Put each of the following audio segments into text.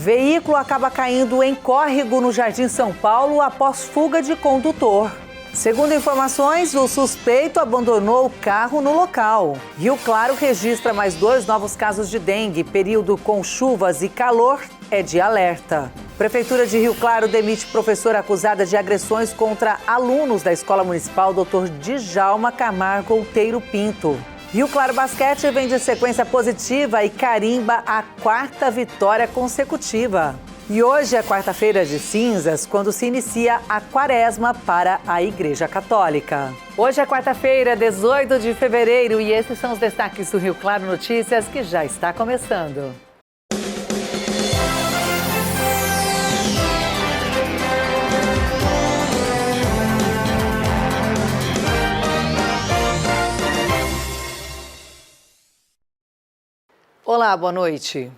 Veículo acaba caindo em córrego no Jardim São Paulo após fuga de condutor. Segundo informações, o suspeito abandonou o carro no local. Rio Claro registra mais 2 novos casos de dengue. Período com chuvas e calor é de alerta. Prefeitura de Rio Claro demite professora acusada de agressões contra alunos da Escola Municipal Dr. Djalma Camargo Outeiro Pinto. Rio Claro Basquete vem de sequência positiva e carimba a 4ª vitória consecutiva. E hoje é quarta-feira de cinzas, quando se inicia a quaresma para a Igreja Católica. Hoje é quarta-feira, 18 de fevereiro, e esses são os destaques do Rio Claro Notícias, que já está começando. Olá, boa noite.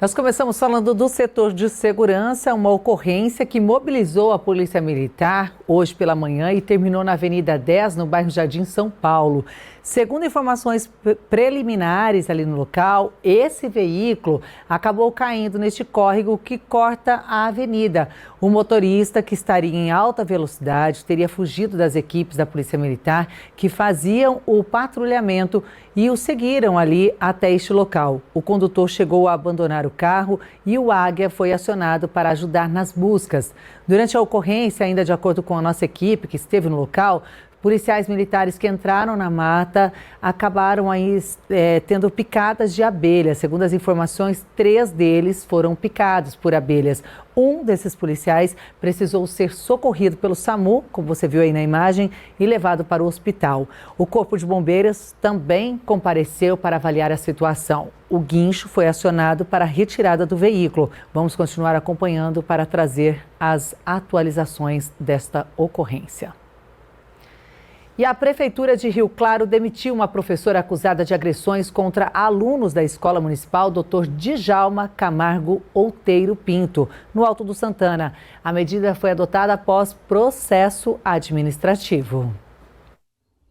Nós começamos falando do setor de segurança, uma ocorrência que mobilizou a Polícia Militar hoje pela manhã e terminou na Avenida 10, no bairro Jardim São Paulo. Segundo informações preliminares ali no local, esse veículo acabou caindo neste córrego que corta a avenida. O motorista, que estaria em alta velocidade, teria fugido das equipes da Polícia Militar que faziam o patrulhamento e o seguiram ali até este local. O condutor chegou a abandonar o carro e o Águia foi acionado para ajudar nas buscas. Durante a ocorrência, ainda de acordo com a nossa equipe que esteve no local, policiais militares que entraram na mata acabaram aí tendo picadas de abelhas. Segundo as informações, 3 deles foram picados por abelhas. Um desses policiais precisou ser socorrido pelo SAMU, como você viu aí na imagem, e levado para o hospital. O Corpo de Bombeiros também compareceu para avaliar a situação. O guincho foi acionado para a retirada do veículo. Vamos continuar acompanhando para trazer as atualizações desta ocorrência. E a Prefeitura de Rio Claro demitiu uma professora acusada de agressões contra alunos da Escola Municipal Dr. Djalma Camargo Outeiro Pinto, no Alto do Santana. A medida foi adotada após processo administrativo.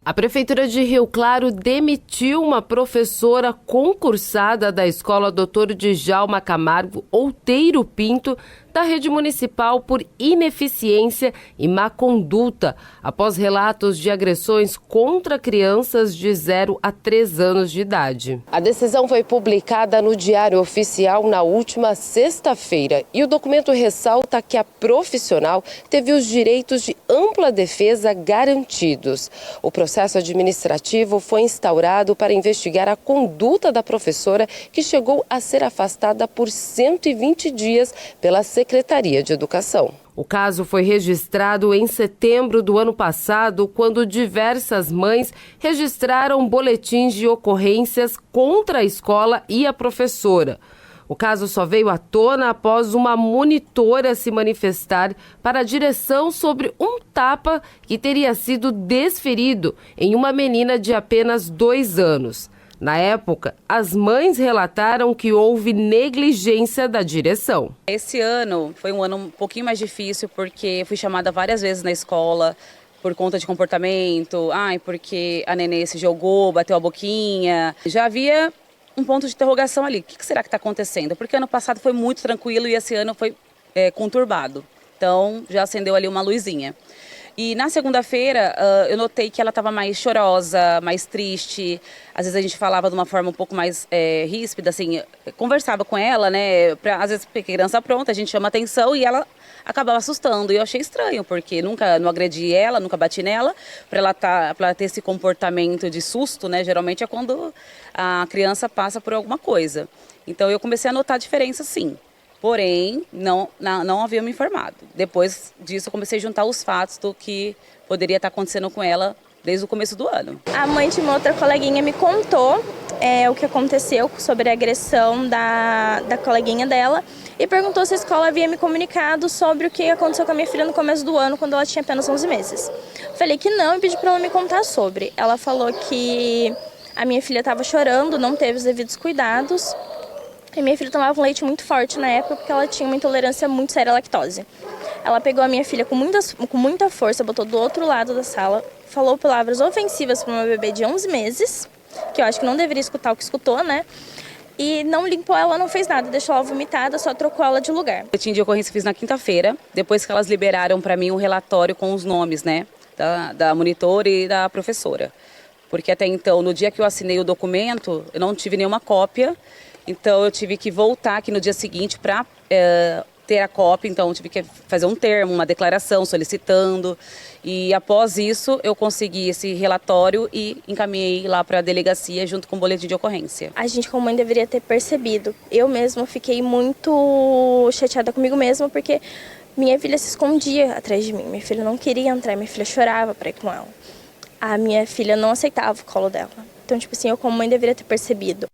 A Prefeitura de Rio Claro demitiu uma professora concursada da Escola Dr. Djalma Camargo Outeiro Pinto da rede municipal por ineficiência e má conduta, após relatos de agressões contra crianças de 0 a 3 anos de idade. A decisão foi publicada no Diário Oficial na última sexta-feira e o documento ressalta que a profissional teve os direitos de ampla defesa garantidos. O processo administrativo foi instaurado para investigar a conduta da professora, que chegou a ser afastada por 120 dias pela Secretaria de Educação. O caso foi registrado em setembro do ano passado, quando diversas mães registraram boletins de ocorrências contra a escola e a professora. O caso só veio à tona após uma monitora se manifestar para a direção sobre um tapa que teria sido desferido em uma menina de apenas 2 anos. Na época, as mães relataram que houve negligência da direção. Esse ano foi um ano um pouquinho mais difícil, porque fui chamada várias vezes na escola por conta de comportamento, porque a nenê se jogou, bateu a boquinha. Já havia um ponto de interrogação ali. O que será que está acontecendo? Porque ano passado foi muito tranquilo e esse ano foi conturbado. Então, já acendeu ali uma luzinha. E na segunda-feira, eu notei que ela estava mais chorosa, mais triste. Às vezes a gente falava de uma forma um pouco mais ríspida, assim, conversava com ela, né? Às vezes, criança pronta, a gente chama atenção e ela acabava assustando. E eu achei estranho, porque nunca não agredi ela, nunca bati nela. Para ela ter esse comportamento de susto, né? Geralmente é quando a criança passa por alguma coisa. Então eu comecei a notar a diferença, sim. Porém, não havia me informado. Depois disso, eu comecei a juntar os fatos do que poderia estar acontecendo com ela desde o começo do ano. A mãe de uma outra coleguinha me contou o que aconteceu sobre a agressão da coleguinha dela e perguntou se a escola havia me comunicado sobre o que aconteceu com a minha filha no começo do ano, quando ela tinha apenas 11 meses. Falei que não e pedi para ela me contar sobre. Ela falou que a minha filha estava chorando, não teve os devidos cuidados. E minha filha tomava um leite muito forte na época porque ela tinha uma intolerância muito séria à lactose. Ela pegou a minha filha com muita força, botou do outro lado da sala, falou palavras ofensivas para uma bebê de 11 meses, que eu acho que não deveria escutar o que escutou, né? e não limpou ela, não fez nada, deixou ela vomitada, só trocou ela de lugar. O boletim de ocorrência fiz na quinta-feira, depois que elas liberaram para mim um relatório com os nomes, né, da monitora e da professora. Porque até então, no dia que eu assinei o documento, eu não tive nenhuma cópia, então eu tive que voltar aqui no dia seguinte para ter a cópia, então eu tive que fazer um termo, uma declaração solicitando, e após isso eu consegui esse relatório e encaminhei lá para a delegacia junto com o boletim de ocorrência. A gente como mãe deveria ter percebido. Eu mesma fiquei muito chateada comigo mesma, porque minha filha se escondia atrás de mim, minha filha não queria entrar, minha filha chorava para ir com ela. A minha filha não aceitava o colo dela. Então, tipo assim, eu como mãe deveria ter percebido.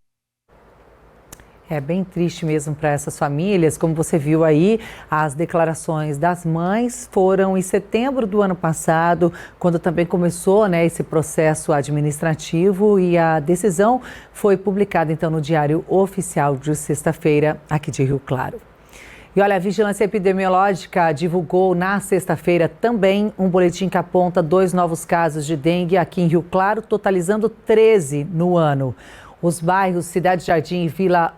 É bem triste mesmo para essas famílias. Como você viu aí, as declarações das mães foram em setembro do ano passado, quando também começou, né, esse processo administrativo, e a decisão foi publicada então no Diário Oficial de sexta-feira aqui de Rio Claro. E olha, a Vigilância Epidemiológica divulgou na sexta-feira também um boletim que aponta 2 novos casos de dengue aqui em Rio Claro, totalizando 13 no ano. Os bairros Cidade Jardim e Vila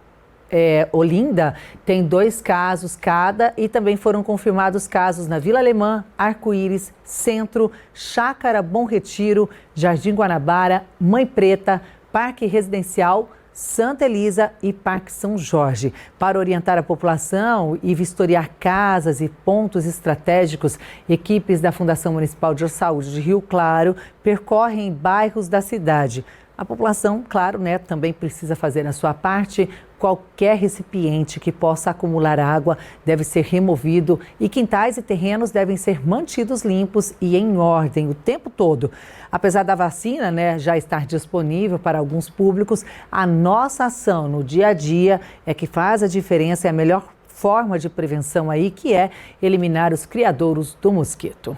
Olinda têm 2 casos cada, e também foram confirmados casos na Vila Alemã, Arco-Íris, Centro, Chácara Bom Retiro, Jardim Guanabara, Mãe Preta, Parque Residencial, Santa Elisa e Parque São Jorge. Para orientar a população e vistoriar casas e pontos estratégicos, equipes da Fundação Municipal de Saúde de Rio Claro percorrem bairros da cidade. A população, claro, né, também precisa fazer a sua parte. Qualquer recipiente que possa acumular água deve ser removido, e quintais e terrenos devem ser mantidos limpos e em ordem o tempo todo. Apesar da vacina, né, já estar disponível para alguns públicos, a nossa ação no dia a dia é que faz a diferença, é a melhor forma de prevenção aí, que é eliminar os criadouros do mosquito.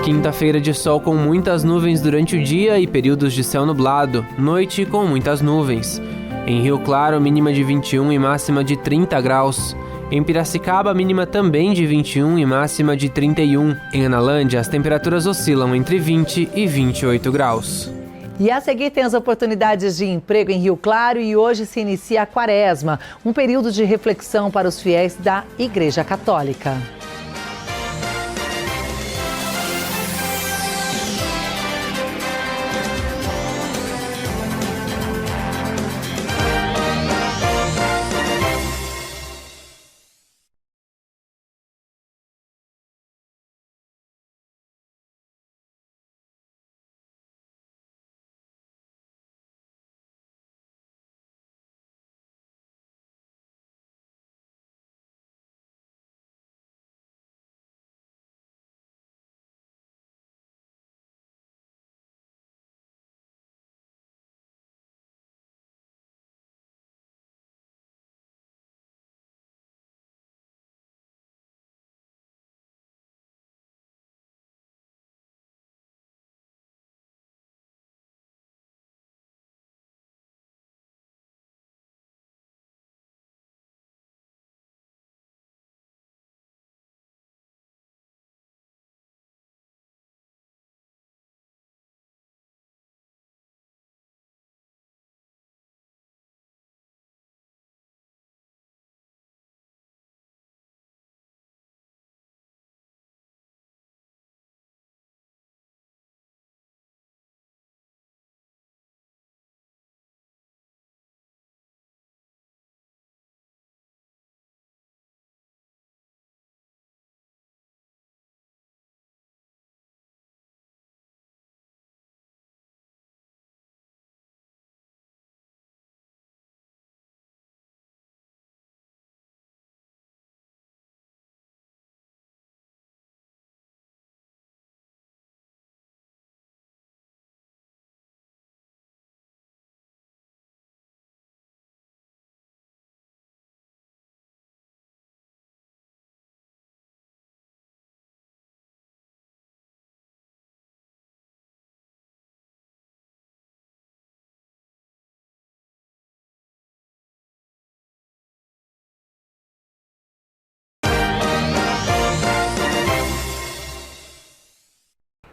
Quinta-feira de sol com muitas nuvens durante o dia e períodos de céu nublado, noite com muitas nuvens. Em Rio Claro, mínima de 21 e máxima de 30 graus. Em Piracicaba, mínima também de 21 e máxima de 31. Em Analândia, as temperaturas oscilam entre 20 e 28 graus. E a seguir tem as oportunidades de emprego em Rio Claro, e hoje se inicia a Quaresma, um período de reflexão para os fiéis da Igreja Católica.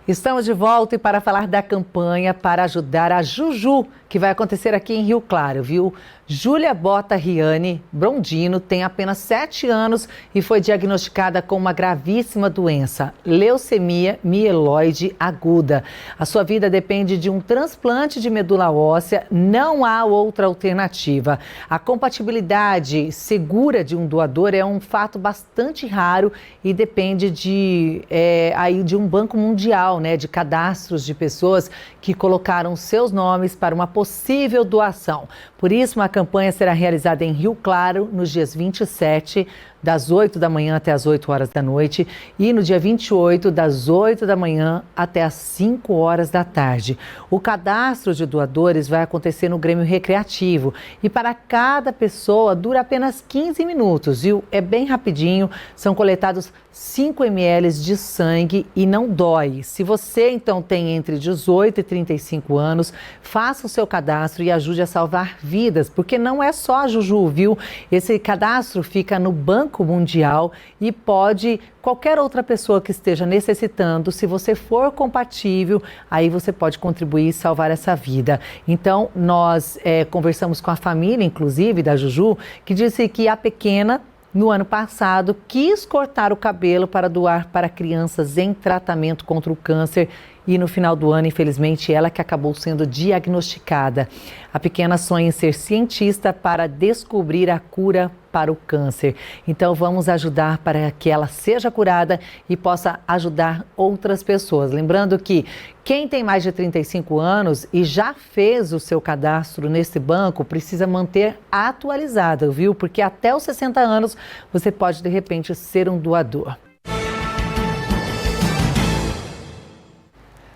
Estamos de volta e para falar da campanha para ajudar a Juju, que vai acontecer aqui em Rio Claro, viu? Júlia Bota Riane Brondino tem apenas 7 anos e foi diagnosticada com uma gravíssima doença, leucemia mieloide aguda. A sua vida depende de um transplante de medula óssea, não há outra alternativa. A compatibilidade segura de um doador é um fato bastante raro e depende de um banco mundial, de cadastros de pessoas que colocaram seus nomes para uma possível doação. Por isso, uma campanha será realizada em Rio Claro nos dias 27, das 8 da manhã até as 8 horas da noite, e no dia 28, das 8 da manhã até as 5 horas da tarde. O cadastro de doadores vai acontecer no Grêmio Recreativo e para cada pessoa dura apenas 15 minutos, viu? É bem rapidinho, são coletados 5 ml de sangue e não dói. Se você, então, tem entre 18 e 35 anos, faça o seu cadastro e ajude a salvar vidas, porque não é só a Juju, viu? Esse cadastro fica no Banco Mundial e pode qualquer outra pessoa que esteja necessitando, se você for compatível, aí você pode contribuir e salvar essa vida. Então, nós conversamos com a família, inclusive, da Juju, que disse que a pequena, no ano passado, quis cortar o cabelo para doar para crianças em tratamento contra o câncer e no final do ano, infelizmente, ela que acabou sendo diagnosticada. A pequena sonha em ser cientista para descobrir a cura para o câncer. Então, vamos ajudar para que ela seja curada e possa ajudar outras pessoas. Lembrando que quem tem mais de 35 anos e já fez o seu cadastro nesse banco precisa manter atualizado, viu? Porque até os 60 anos você pode, de repente, ser um doador.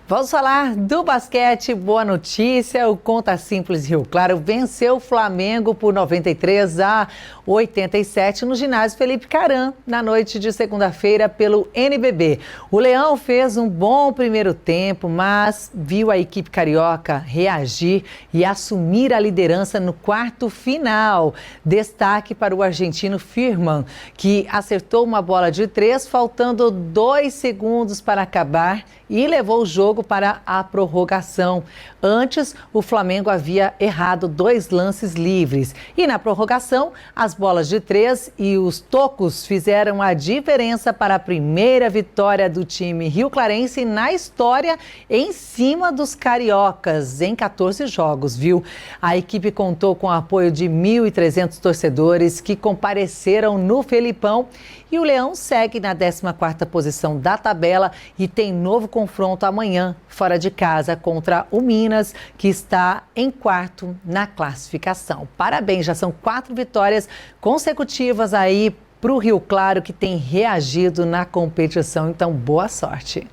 Vamos falar do basquete. Boa notícia, o Conta Simples Rio Claro venceu o Flamengo por 93-87 no ginásio Felipe Caram, na noite de segunda-feira pelo NBB. O Leão fez um bom primeiro tempo, mas viu a equipe carioca reagir e assumir a liderança no quarto final. Destaque para o argentino Firman, que acertou uma bola de 3, faltando 2 segundos para acabar e levou o jogo para a prorrogação. Antes, o Flamengo havia errado 2 lances livres. E na prorrogação, as bolas de 3 e os tocos fizeram a diferença para a primeira vitória do time rioclarense na história em cima dos cariocas em 14 jogos, viu? A equipe contou com o apoio de 1.300 torcedores que compareceram no Felipão. E o Leão segue na 14ª posição da tabela e tem novo confronto amanhã, fora de casa, contra o Minas, que está em 4º na classificação. Parabéns, já são 4 vitórias consecutivas aí para o Rio Claro, que tem reagido na competição. Então, boa sorte.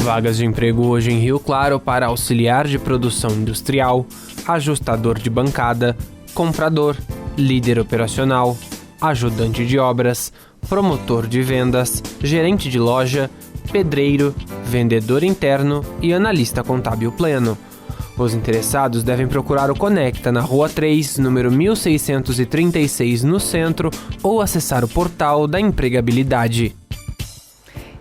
Vagas de emprego hoje em Rio Claro para auxiliar de produção industrial, ajustador de bancada, comprador, líder operacional, ajudante de obras, promotor de vendas, gerente de loja, pedreiro, vendedor interno e analista contábil pleno. Os interessados devem procurar o Conecta na Rua 3, número 1636, no centro, ou acessar o portal da empregabilidade.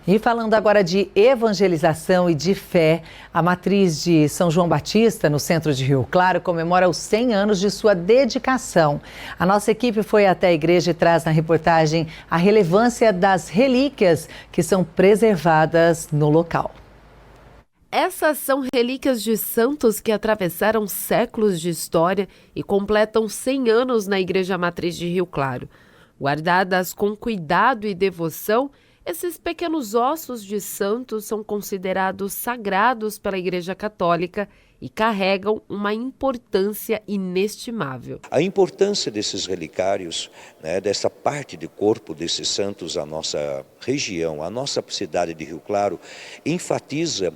E falando agora de evangelização e de fé, a matriz de São João Batista, no centro de Rio Claro, comemora os 100 anos de sua dedicação. A nossa equipe foi até a igreja e traz na reportagem a relevância das relíquias que são preservadas no local. Essas são relíquias de santos que atravessaram séculos de história e completam 100 anos na Igreja Matriz de Rio Claro. Guardadas com cuidado e devoção, esses pequenos ossos de santos são considerados sagrados pela Igreja Católica e carregam uma importância inestimável. A importância desses relicários, dessa parte do corpo desses santos, a nossa região, a nossa cidade de Rio Claro, enfatiza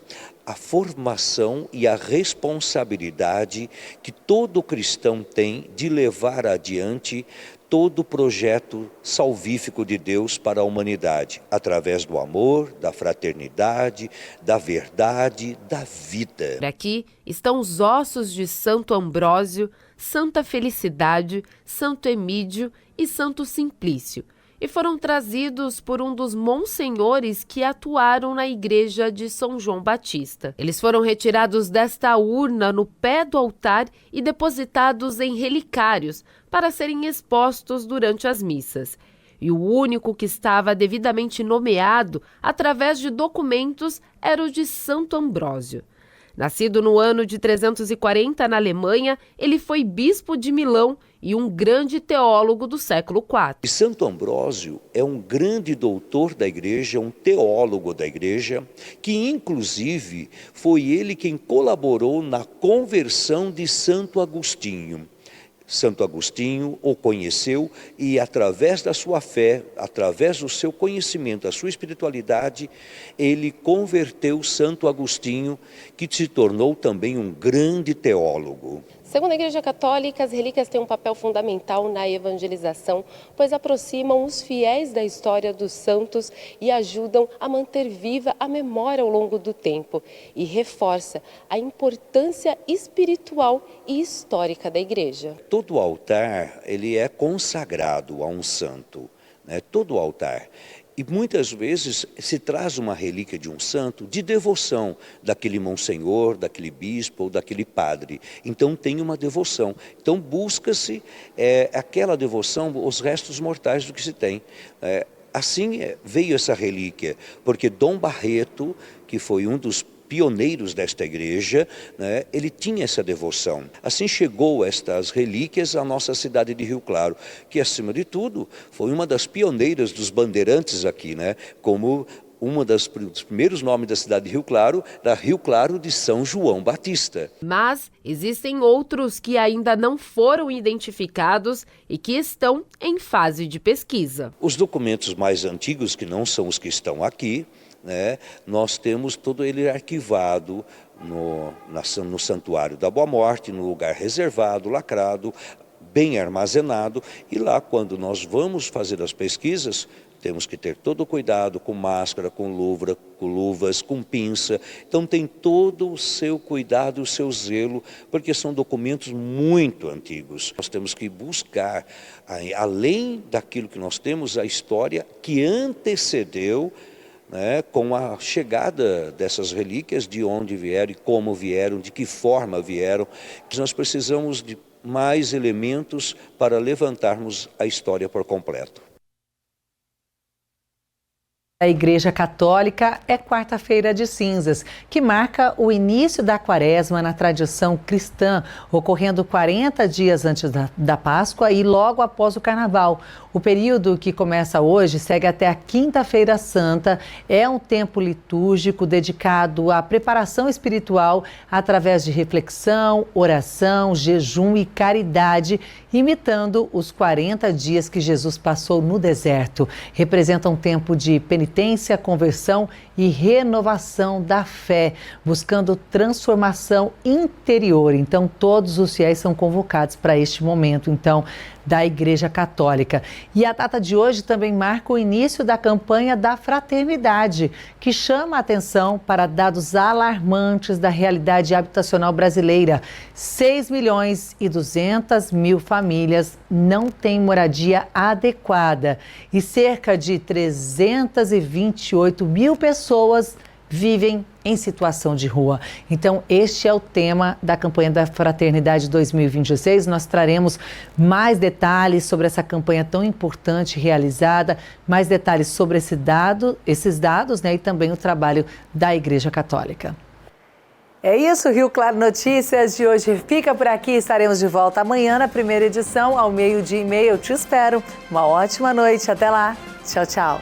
a formação e a responsabilidade que todo cristão tem de levar adiante todo o projeto salvífico de Deus para a humanidade, através do amor, da fraternidade, da verdade, da vida. Aqui estão os ossos de Santo Ambrósio, Santa Felicidade, Santo Emídio e Santo Simplício. e foram trazidos por um dos monsenhores que atuaram na igreja de São João Batista. Eles foram retirados desta urna no pé do altar e depositados em relicários para serem expostos durante as missas. E o único que estava devidamente nomeado através de documentos era o de Santo Ambrósio. Nascido no ano de 340 na Alemanha, ele foi bispo de Milão e um grande teólogo do século IV. E Santo Ambrósio é um grande doutor da igreja, um teólogo da igreja, que inclusive foi ele quem colaborou na conversão de Santo Agostinho. Santo Agostinho o conheceu e, através da sua fé, através do seu conhecimento, da sua espiritualidade, ele converteu Santo Agostinho, que se tornou também um grande teólogo. Segundo a Igreja Católica, as relíquias têm um papel fundamental na evangelização, pois aproximam os fiéis da história dos santos e ajudam a manter viva a memória ao longo do tempo e reforça a importância espiritual e histórica da Igreja. Todo altar ele é consagrado a um santo, né? Todo altar. E muitas vezes se traz uma relíquia de um santo de devoção daquele monsenhor, daquele bispo ou daquele padre. Então tem uma devoção. Então busca-se aquela devoção, os restos mortais do que se tem. Assim veio essa relíquia, porque Dom Barreto, que foi um dos pioneiros desta igreja, né, ele tinha essa devoção. Assim chegou estas relíquias à nossa cidade de Rio Claro, que acima de tudo foi uma das pioneiras dos bandeirantes aqui, né, como dos primeiros nomes da cidade de Rio Claro, da Rio Claro de São João Batista. Mas existem outros que ainda não foram identificados e que estão em fase de pesquisa. Os documentos mais antigos, que não são os que estão aqui, né, nós temos todo ele arquivado no Santuário da Boa Morte, no lugar reservado, lacrado, bem armazenado, e lá quando nós vamos fazer as pesquisas, temos que ter todo o cuidado com máscara, com luvas, com pinça. Então tem todo o seu cuidado, o seu zelo, porque são documentos muito antigos. Nós temos que buscar, além daquilo que nós temos, a história que antecedeu, né, com a chegada dessas relíquias, de onde vieram e como vieram, de que forma vieram. Nós precisamos de mais elementos para levantarmos a história por completo. A Igreja Católica é quarta-feira de cinzas, que marca o início da quaresma na tradição cristã, ocorrendo 40 dias antes da Páscoa e logo após o Carnaval. O período que começa hoje segue até a Quinta-feira Santa. É um tempo litúrgico dedicado à preparação espiritual através de reflexão, oração, jejum e caridade, imitando os 40 dias que Jesus passou no deserto. Representa um tempo de penitência, conversão e renovação da fé, buscando transformação interior. Então, todos os fiéis são convocados para este momento, então, da Igreja Católica. E a data de hoje também marca o início da campanha da fraternidade, que chama a atenção para dados alarmantes da realidade habitacional brasileira. 6.200.000 famílias não têm moradia adequada e cerca de 328 mil pessoas vivem em situação de rua. Então, este é o tema da campanha da Fraternidade 2026. Nós traremos mais detalhes sobre essa campanha tão importante realizada, mais detalhes sobre esses dados, né, e também o trabalho da Igreja Católica. É isso, Rio Claro Notícias de hoje fica por aqui. Estaremos de volta amanhã na primeira edição, ao 12:30. Eu te espero. Uma ótima noite. Até lá. Tchau, tchau.